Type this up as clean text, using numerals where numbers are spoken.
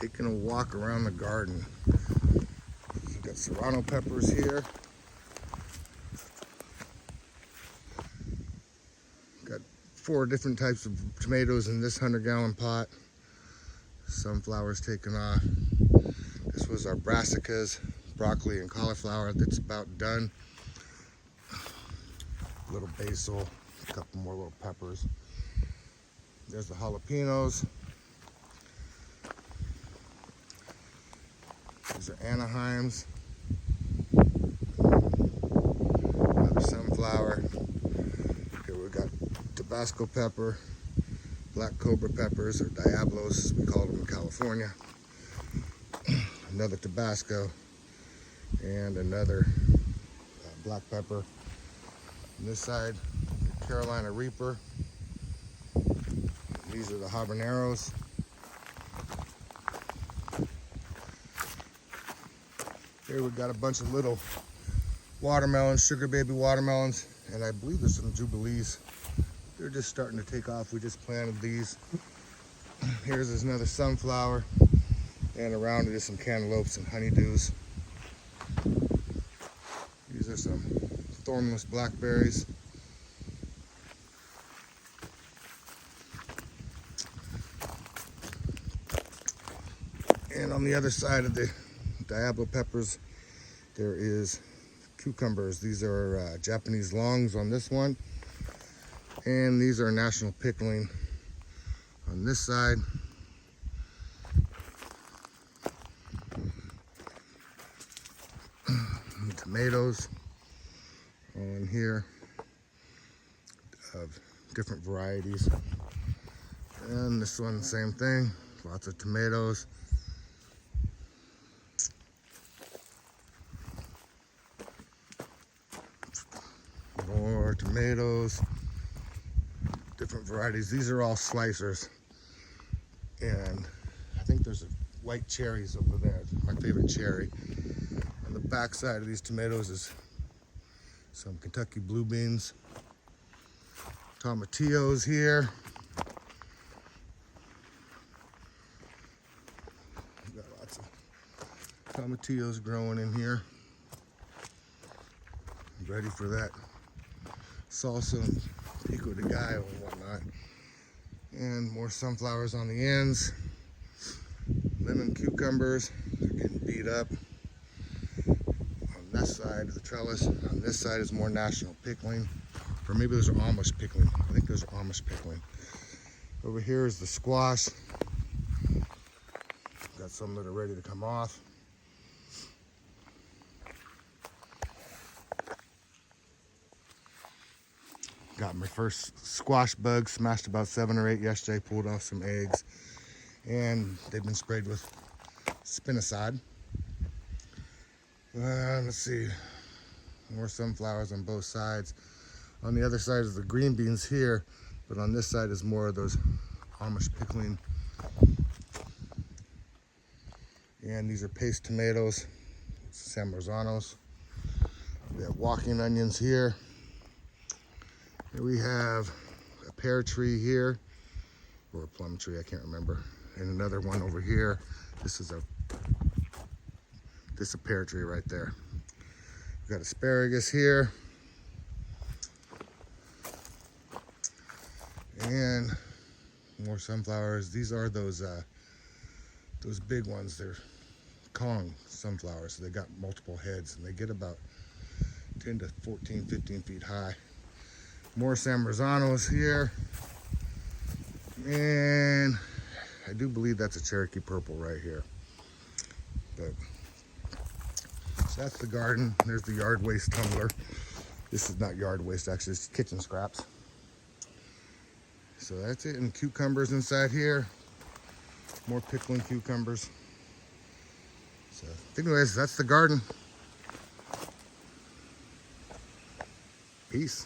taking a walk around the garden. We've got serrano peppers here. Got 4 different types of tomatoes in this 100-gallon pot. Sunflowers taken off. This was our brassicas, broccoli and cauliflower that's about done. A little basil, a couple more little peppers. There's the jalapenos. These are Anaheims. Another sunflower. Here we got Tabasco pepper, black cobra peppers, or diablos as we call them in California. Another Tabasco and another black pepper. On this side, Carolina Reaper. These are the habaneros. Here we've got a bunch of little watermelons, sugar baby watermelons, and I believe there's some jubilees. They're just starting to take off. We just planted these. Here's another sunflower, and around it is some cantaloupes and honeydews. These are some thornless blackberries. And on the other side of the Diablo peppers, there is cucumbers. These are Japanese longs on this one. And these are national pickling on this side. And tomatoes on here of different varieties. And this one, same thing, lots of tomatoes. More tomatoes, different varieties. These are all slicers. And I think there's white cherries over there, my favorite cherry. On the back side of these tomatoes is some Kentucky blue beans. Tomatillos here. We've got lots of tomatillos growing in here. Ready for that salsa, pico de gallo and whatnot. And more sunflowers on the ends. Lemon cucumbers, they're getting beat up. On this side of the trellis, on this side is more national pickling. Or maybe those are Amish pickling. I think those are Amish pickling. Over here is the squash. Got some that are ready to come off. Got my first squash bug, smashed about 7 or 8 yesterday, pulled off some eggs, and they've been sprayed with spinosad. Let's see, more sunflowers on both sides. On the other side is the green beans here, but on this side is more of those Amish pickling. And these are paste tomatoes, San Marzanos. We have walking onions here. Here we have a pear tree here, or a plum tree, I can't remember. And another one over here. This is a pear tree right there. We've got asparagus here. And more sunflowers. These are those big ones. They're Kong sunflowers. So they got multiple heads, and they get about 10 to 14, 15 feet high. More San Marzanos here. And I do believe that's a Cherokee purple right here. But so that's the garden. There's the yard waste tumbler. This is not yard waste, actually, it's kitchen scraps. So that's it. And cucumbers inside here. More pickling cucumbers. So anyways, that's the garden. Peace.